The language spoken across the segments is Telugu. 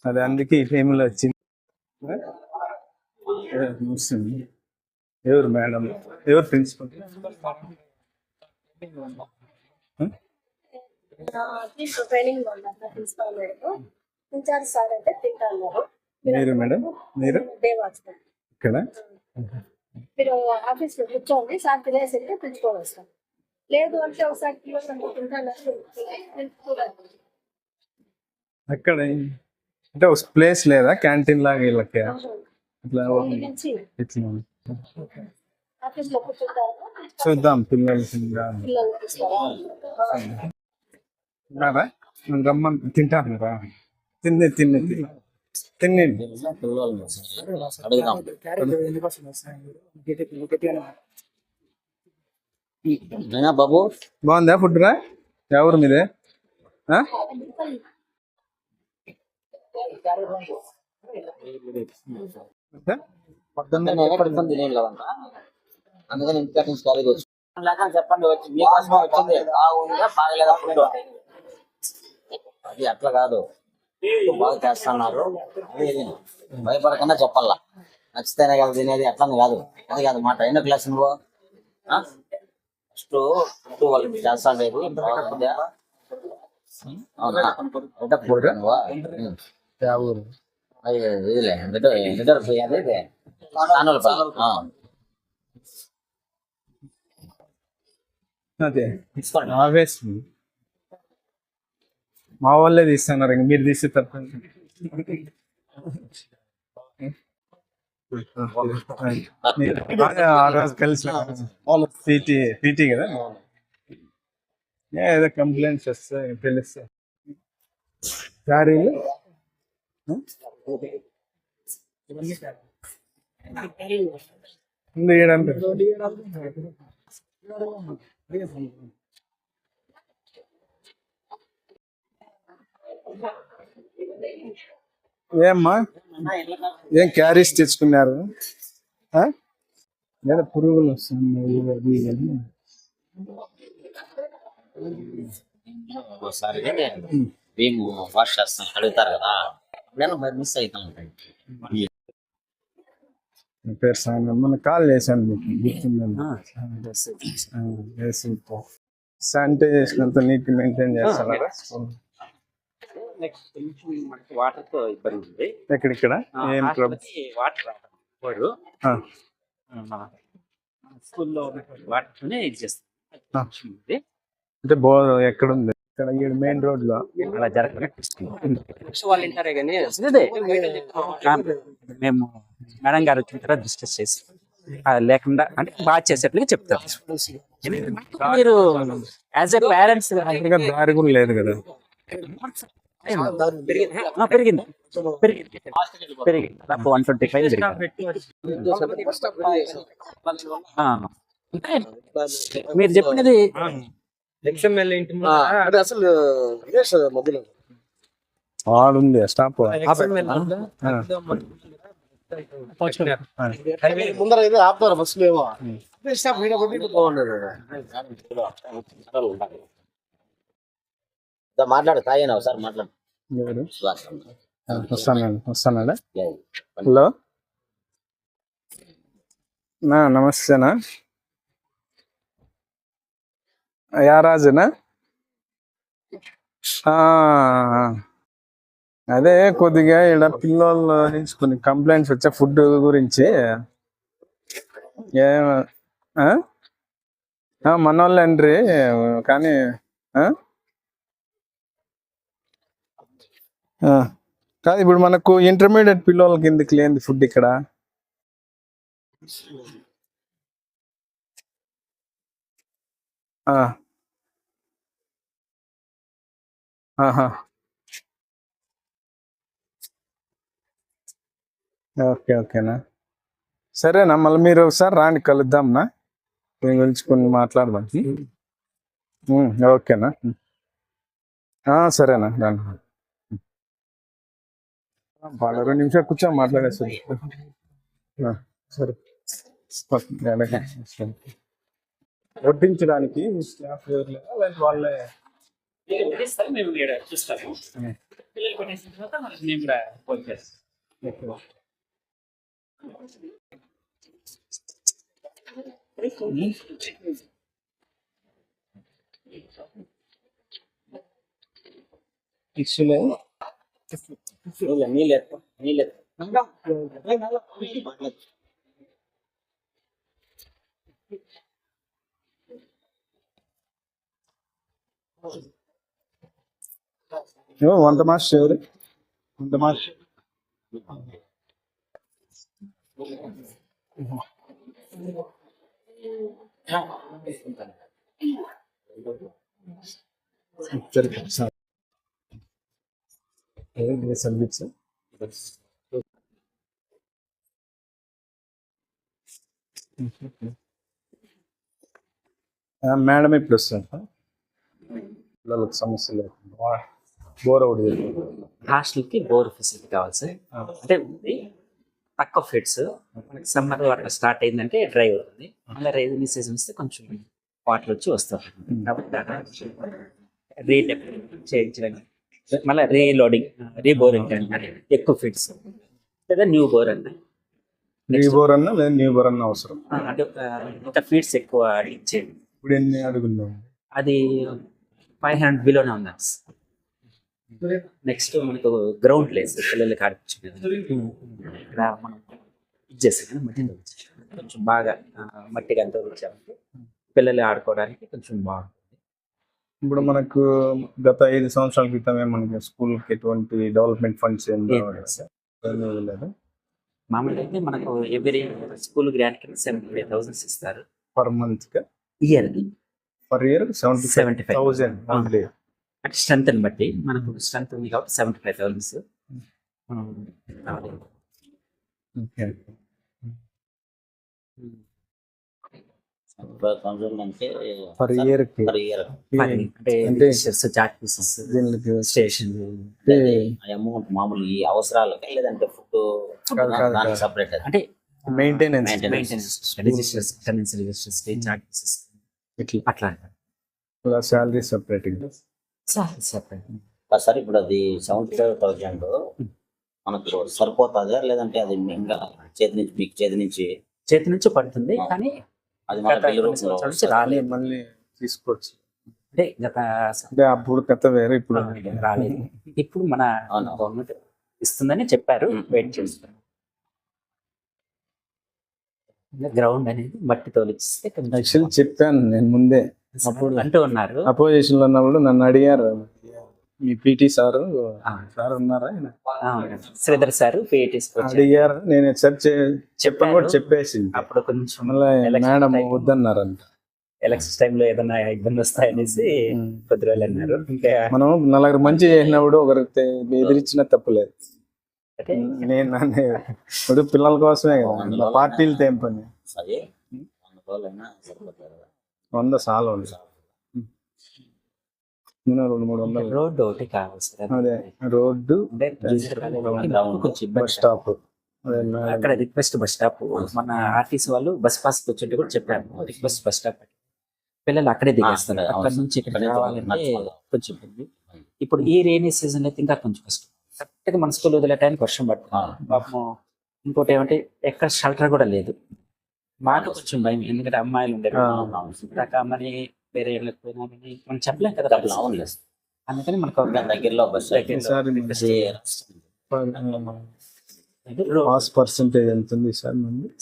అదే అందుకే ఈ టైంలో వచ్చింది. ఎవరు మేడం, ఎవరు ప్రిన్సిపల్? మీరు మేడం, మీరు ఇక్కడ మీరు ఆఫీస్ లో కూర్చోండి, సార్ తినేసి పిలుచుకొని వస్తాం. లేదు అంటే ఒకసారి అక్కడ అంటే ఒక ప్లేస్ లేదా క్యాంటీన్ లాగా వీళ్ళకి ఇట్లా చూద్దాం పిల్లలు రమ్మని తింటారు రా. తిన్నే బాబు బాగుందా ఫుడ్ రా? ఎవరు మీదే? అందుకని ఇంటి నుంచి కాలేజ్ వచ్చి చెప్పండి, వచ్చి మీకోసం వచ్చింది. బాగుందా బాగలేదా ఫుడ్? అది అట్లా కాదు, బాగా చేస్తున్నారు భయపడకుండా చెప్పాలా. నచ్చితేనే కదా తినేది, అట్లని కాదు. అది కాదు మాట. ఎన్నో క్లాస్ నువ్వు? ఫస్ట్ వాళ్ళకి చేస్తాను లేదు అదే మా వాళ్ళే తీస్తున్నారు, ఇంక మీరు తీస్తే తప్ప. కలిసి పీటీ కదా, ఏదో కంప్లైంట్స్ వస్తాయి తెలుస్తాయి. శారీలు ఏమ్మా, ఏం క్యారీస్ తెచ్చుకున్నారు? లేదా పురుగులు వస్తున్నాయి ఒకసారి మేము వాష్ చేస్తాం, అడుగుతారు కదా, అప్పుడైనా మిస్ అవుతాం. పేరు సాయం మొన్న కాల్ చేశాను మీకు గుర్తుందండి. శానిటైజేషన్ అంతా నీట్ మెయింటైన్ చేస్తున్నారా? వాటర్ తో ఇబ్బంది ఉంది. ఎక్కడిక్కడ ఏం వాటర్ స్కూల్లో వాటర్ ఇది చేస్తాం. అంటే బోర్ ఎక్కడుంది? ఇక్కడ మెయిన్ రోడ్ లో అలా మేము మేడం గారు వచ్చిన తర్వాత డిస్కస్ చేసి లేకుండా అంటే బాగా చేసేట్లుగా చెప్తారు. మీరు యాజ్ ఎ పేరెంట్స్ దారి కూడా లేదు కదా. పెరిగింది 125 మీరు చెప్పినది అసలు వాడుంది స్టాప్ ముందర అయితే ఆపుతారు బస్సులు ఏమో మాట్లాడు. తాగినా సార్ మాట్లాడు. వస్తానాడా? హలో నమస్తేనా? యారాజునా? అదే కొద్దిగా ఇక్కడ పిల్లల నుంచి కొన్ని కంప్లైంట్స్ వచ్చా ఫుడ్ గురించి. మనోళ్ళండ్రి కానీ కాదు, ఇప్పుడు మనకు ఇంటర్మీడియట్ పిల్లలకి ఎందుకు లేని ఫుడ్ ఇక్కడ? ఓకేనా, సరేనా? మళ్ళీ మీరు ఒకసారి రాండి, కలుద్దాంనా, దీని గురించి కొన్ని మాట్లాడదాం. ఓకేనా, సరేనా, రండి. వాళ్ళ 2 నిమిషాలు కూర్చొని మాట్లాడేస్తారు. సరే వడ్డించడానికి స్టాఫ్ ఎవరు లేదా, లేదంటే వాళ్ళే? మేము ఇక్కడ చూస్తాము. పిల్లలు కొట్టేసిన తర్వాత మేము కూడా ఫోన్ చేస్తాం. టిష్యూలే నీళ్ళు వంట మాస్టర్ ఎవరు? వంట మాస్టర్ సర్వీస్. మేడం ఎప్పుడు వస్తారు? పిల్లలకు సమస్య లేకుండా బోర్ అవుట్. హాస్టల్కి బోర్ ఫెసిలిటీ కావాలి సార్. అంటే ఉంది, తక్కువ ఫిట్స్. మనకి సమ్మర్ అట్లా స్టార్ట్ అయిందంటే డ్రై అవుతుంది. మళ్ళీ రైజింగ్ సీజన్ వస్తే కొంచెం వాటర్ వచ్చి వస్తారు. కాబట్టి రీటెప్ చేయించడానికి మళ్ళీ రీలోడింగ్ రీబోరింగ్ అంటే ఎక్కువ ఫిట్స్ లేదా న్యూ బోర్ అన్న న్యూ బోర్ అన్నా లేదా న్యూ బోర్ అన్న అవసరం. అంటే ఇంకా ఫీడ్స్ ఎక్కువ ఇచ్చేయండి. ఇప్పుడు ఎన్ని అడుగులు? అది 500 బిలోనే ఉంది. నెక్స్ట్ మనకు గ్రౌండ్ ప్లేస్ పిల్లలకి ఆడిపించుకునేది ఇక్కడ మనం ఇచ్చేసాం. మట్టి కొంచెం బాగా మట్టిగా అంతా వచ్చామంటే పిల్లలు ఆడుకోవడానికి కొంచెం బాగుంటుంది. ఇప్పుడు మనకు గత 5 సంవత్సరాల క్రితమే మనకి స్కూల్కి ఎటువంటి డెవలప్మెంట్ ఫండ్స్ ఏం లేదు. మామూలుగా అయితే మనకు ఎవ్రీ స్కూల్ గ్రాంట్ కింద 75,000 ఇస్తారు per month. Year. Per year 75,000 only. అంటే స్ట్రెంత్ ని బట్టి మనకు స్ట్రెంత్ ఉంది కాబట్టి 75,000. పర్ ఇయర్ అంటే చాట్ పీసెస్ దీనికి స్టేషన్ అమౌంట్ మామూలు ఈ అవసరాలకి లేదంటే ఫుడ్ సపరేట్ అంటే మెయింటెనెన్స్ రిజిస్టర్స్ చాట్ పీసెస్ అట్లా శాలరీ సపరేట్. సెపరేట్. సార్ ఇప్పుడు అది 75,000 మనకు సరిపోతుందా లేదంటే అది ఇంకా చేతి నుంచి పడుతుంది. కానీ అది మన గత బిల్లు కొన్ని రూపంలో సంవత్సరాల నుంచి రాలేదు. మళ్ళీ తీసుకోవచ్చు. అంటే గత అంటే అప్పుడు కథ వేరే, ఇప్పుడు రాలేదు. ఇప్పుడు మన అవును. గవర్నమెంట్ ఇస్తుందని చెప్పారు. వెయిట్ చేస్తున్నాం. గ్రౌండ్ అనేది మట్టి తోలిస్తే యాక్చువల్లీ చెప్పాను నేను ముందే. అప్పుడు అంటూ ఉన్నారు. అపోజిషన్ లో ఉన్నప్పుడు నన్ను అడిగారు, మీ పీటీ సార్ ఉన్నారా? శ్రీధర్ సార్ అడిగారు. నేను సెర్చ్ చెప్పని కూడా చెప్పేసి అప్పుడు కొంచెం మళ్ళీ మేడం వద్దన్నారంట. ఎలక్షన్ టైంలో ఏదైనా ఇబ్బంది వస్తాయనేసి కొద్ది రోజులు అన్నారు. ఇంకా మనం 4 మంచి చేసినప్పుడు ఒకరికి ఎదిరించిన తప్పులేదు. నేను ఇప్పుడు పిల్లల కోసమే కదా, పార్టీలు ఏం పని. అది 100 సరిపోతుంది. 100 సార్లు ఉంది. 200-300 రోడ్డు ఒకటి కావాలి సార్. అదే రోడ్డు, కొంచెం బస్ స్టాప్. అక్కడ రిక్వెస్ట్ బస్ స్టాప్. మన ఆర్టీసీ వాళ్ళు బస్ పాస్ వచ్చి కూడా చెప్పారు రిక్వెస్ట్ బస్ స్టాప్. పిల్లలు అక్కడే దిగేస్తారు. అక్కడ నుంచి ఇక్కడ రావాలంటే కొంచెం ఇబ్బంది. ఇప్పుడు ఈ రైనీ సీజన్ అయితే ఇంకా కొంచెం కష్టం. కరెక్ట్ గా మన స్కూల్ వదిలే టైంకి వర్షం పడుతుంది పాపం. ఇంకోటి ఏమంటే ఎక్కడ షెల్టర్ కూడా లేదు. మాకు కొంచెం భయం, ఎందుకంటే అమ్మాయిలు ఉండేది. అమ్మని వేరే పోయినా మనం చెప్పలేం కదా. అందుకని మనకు దగ్గరలో బస్ పాస్ పర్సెంటేజ్ ఎంత ఉంది సార్?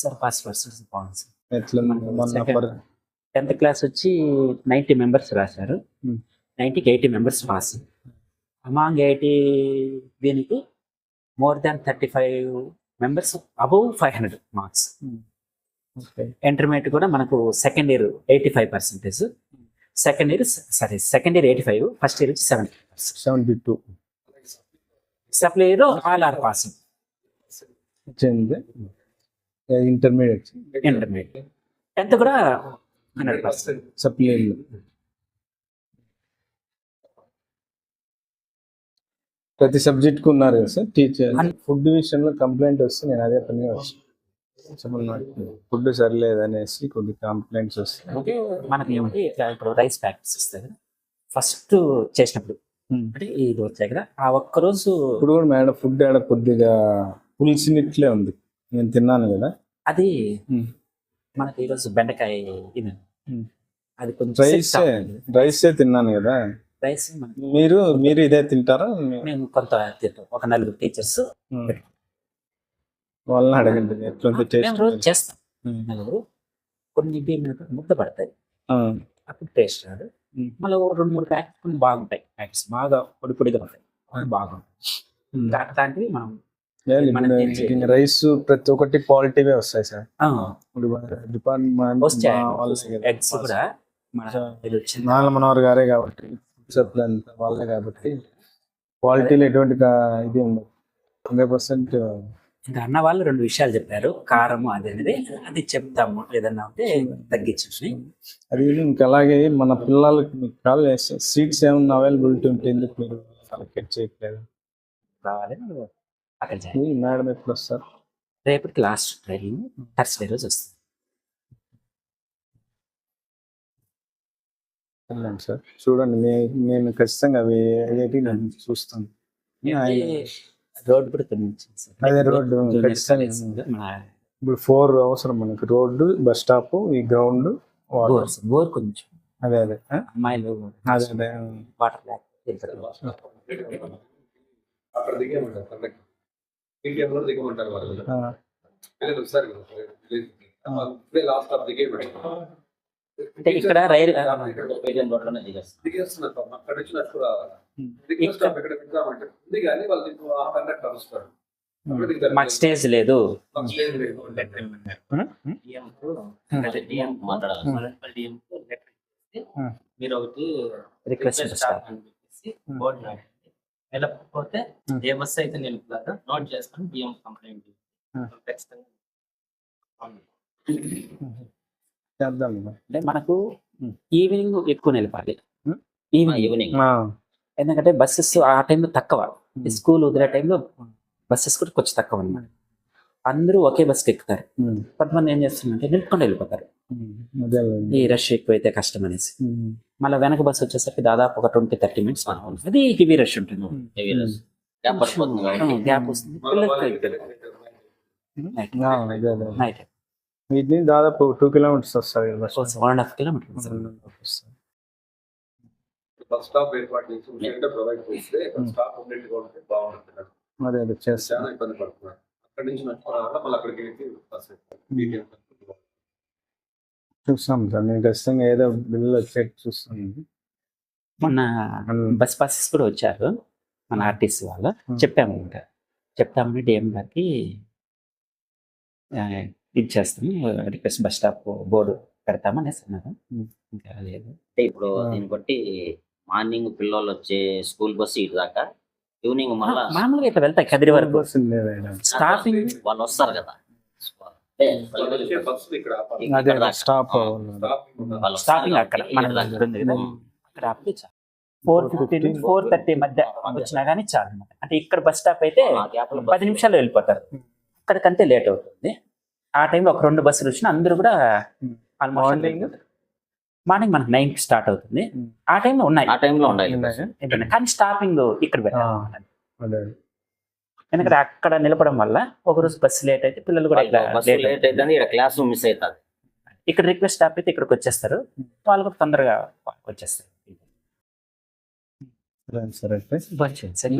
సార్ పాస్ పర్సెంట్ బాగుంది సార్. ఎట్లా? 10th క్లాస్ వచ్చి 90 మెంబర్స్ రాశారు. 90కి 80 మెంబర్స్ పాస్. అమాంగ్ 80 దీనికి more than 35 members above 500 marks. Intermediate కూడా మనకు second year 85%, second year 85, first year వచ్చి 72. Supply year all are passing. Intermediate 10th కూడా 100%. సప్లై ప్రతి సబ్జెక్ట్ కు ఉన్నారు కదా సార్ టీచర్. ఫుడ్ విషయంలో కంప్లైంట్ వస్తే నేను అదే పనిగా వచ్చాను. ఫుడ్ సరిలేదు అనేసి కొద్ది కంప్లైంట్స్ వస్తాయి. అంటే మనకి ఏమిటి ఇట్లా ఇప్పుడు రైస్ ప్యాకెట్స్ ఇస్తాయి కదా, ఫస్ట్ చేసినప్పుడు అంటే ఈ రోజు దగ్గర ఆ ఒక్కరోజు ఇప్పుడు కూడా మేడం ఫుడ్ ఆడ కొద్దిగా పులిసినట్లే ఉంది. నేను తిన్నాను కదా. అది ఉమ్. మనకి ఈరోజు బెండకాయ ఇది ఉమ్. అది కొంచెం రైసే తిన్నాను కదా. రైస్ మనకి మీరు ఇదే తింటారా? మేము కొంత తింటాం, ఒక 4 టీచర్స్ వాళ్ళని అడగండి ఎట్లుంది మేము టేస్ట్. రోజు చేస్తాం. నలుగురు కొన్ని బియ్యం ముద్ద పడతాయి, అప్పుడు టేస్ట్ రాదు. మళ్ళీ 2-3 ప్యాకెట్స్ కొన్ని బాగుంటాయి, ప్యాకెట్స్ బాగా పొడి పొడిగా ఉంటాయి, అవి బాగుంటాయి. అట్లాంటివి మనం రైస్ ప్రతి ఒక్కటి క్వాలిటీవే వస్తాయి సార్. ఆ, డిపార్ట్మెంట్ వస్తాయి. ఎగ్స్ కూడా మన ఇది వచ్చింది. నాగమనోహర్ గారే కాబట్టి సప్లై అంతా వాళ్ళే కాబట్టి క్వాలిటీలో ఎటువంటి ఇది ఉండదు. 100% ఇంకా అన్న వాళ్ళు 2 విషయాలు చెప్పారు, కారం అనేది అది చెప్తాము, ఏదన్నా ఉంటే తగ్గించు. అది ఇంకా అలాగే మన పిల్లలకి మీకు కాల్ చేస్తే సీట్స్ ఏమన్నా అవైలబిలిటీ ఉంటే ఎందుకు మీరు అలొకేట్ చేయట్లేదు? రావాలి అక్కడ జాయిన్. మేడం ఎప్పుడు వస్తారు? రేపటికి లాస్ట్ ట్రైనింగ్, థర్స్డే రోజు వస్తుంది. వెళ్ళండి సార్, చూడండి. నేను ఖచ్చితంగా అవి అయ్యేటి నేను చూస్తాను. రోడ్డు కూడా కొంచెం అదే రోడ్డు ఖచ్చితంగా. ఇప్పుడు 4 అవసరం మనకి, రోడ్డు, బస్ స్టాప్, ఈ గ్రౌండ్, బోర్ కొంచెం అదే అమ్మాయిలు అదే వాటర్ బ్యాగ్ అక్కడ దిగేమంటారు కండక్టర్, ఇంకెవరో దిగమంటారు వాళ్ళు. పిల్లలు వస్తారు కదా, ఇప్పుడే లాస్ట్ స్టాప్ దిగేయమంటారు. అంటే ఇక్కడ రైలు పేటీఎం రోడ్లోనే దిగేస్తున్నారు పాపం. అక్కడ నుంచి నడుచుకు రావాలి. దిగిన స్టాప్ ఎక్కడ దిగుతామంటే ఉంది కానీ వాళ్ళు కండక్టర్ వస్తారు. మాకు స్టేజ్ లేదు. మీరు ఒకటి రిక్వెస్ట్ బోర్డు వెళ్ళకపోతే ఏ బస్ అయితే నేను నోట్ చేసుకుని బియ్యం కంప్లైంట్ ఖచ్చితంగా చేద్దాం. అంటే మనకు ఈవినింగ్ ఎక్కువ నిలపాలి. ఈవినింగ్ ఎందుకంటే బస్సెస్ ఆ టైంలో తక్కువ, స్కూల్ వదిలే టైంలో బస్సెస్ కూడా కొంచెం తక్కువ అన్నమాట. అందరూ ఒకే బస్కి ఎక్కుతారు. కొంతమంది ఏం చేస్తున్నారంటే నిలుపుకొని వెళ్ళిపోతారు, ఈ రష్ ఎక్కువైతే కష్టం అనేసి. మళ్ళీ వెనక బస్సు వచ్చేసరికి దాదాపు ఒక 20-30 మినిట్స్ అది హెవీ రష్ ఉంటుంది, గ్యాప్ వస్తుంది. నైట్ వీటిని దాదాపు 2 కిలోమీటర్స్ వస్తాయి, 1.5 కిలోమీటర్స్. బస్ స్టాప్ ఏర్పాటు చేసి ప్రొవైడ్ చేస్తే స్టాప్ ఉండేట్టుగా ఉంటే బాగుంటుంది. అదే చేస్తాను. చాలా ఇబ్బంది పడుతున్నారు. అక్కడి నుంచి నడుచుకోవాలి, మళ్ళీ అక్కడికి వెళ్ళి బస్ చూస్తాం సార్, నేను ఖచ్చితంగా ఏదో బిల్లు వచ్చేట్టు చూస్తాను. మొన్న బస్ పాసెస్ కూడా వచ్చారు మన ఆర్టీసీ వాళ్ళు. చెప్తామని డిఎం గారికి ఇది చేస్తాము, రిక్వెస్ట్ బస్ స్టాప్ బోర్డు పెడతామనేసి అన్నారు. ఇంకా లేదు. అంటే ఇప్పుడు దీన్ని బట్టి మార్నింగ్ పిల్లలు వచ్చే స్కూల్ బస్సు ఇటు దాకా, ఈవినింగ్ మళ్ళీ మామూలుగా ఇట్లా వెళ్తాయి కదిరి వరకు. స్టాఫింగ్ వాళ్ళు వస్తారు కదా, బస్సు ఇక్కడ అదే స్టాప్ స్టాపింగ్ అక్కడ మన దగ్గర ఉంది కదా, అక్కడ ఆపి 4:15, 4:30 మధ్య వచ్చినా కానీ చాలు అన్నమాట. అంటే ఇక్కడ బస్ స్టాప్ అయితే 10 నిమిషాలు వెళ్ళిపోతారు, అక్కడికంటే లేట్ అవుతుంది. ఆ టైంలో ఒక 2 బస్సులు వచ్చినా అందరూ కూడా మార్నింగ్ మనకు 9కి స్టార్ట్ అవుతుంది. ఆ టైంలో ఉన్నాయి, ఆ టైంలో ఉండాలి. కానీ స్టాపింగ్ ఇక్కడ పెట్టాలి. ఎందుకంటే అక్కడ నిలపడం వల్ల ఒకరోజు బస్సు లేట్ అయితే పిల్లలు కూడా లేట్ అయితే ఇక్కడ క్లాస్ మిస్ అవుతుంది. ఇక్కడ రిక్వెస్ట్ స్టాప్ అయితే ఇక్కడికి వచ్చేస్తారు, వాళ్ళు కూడా తొందరగా వచ్చేస్తారు. సరే సరే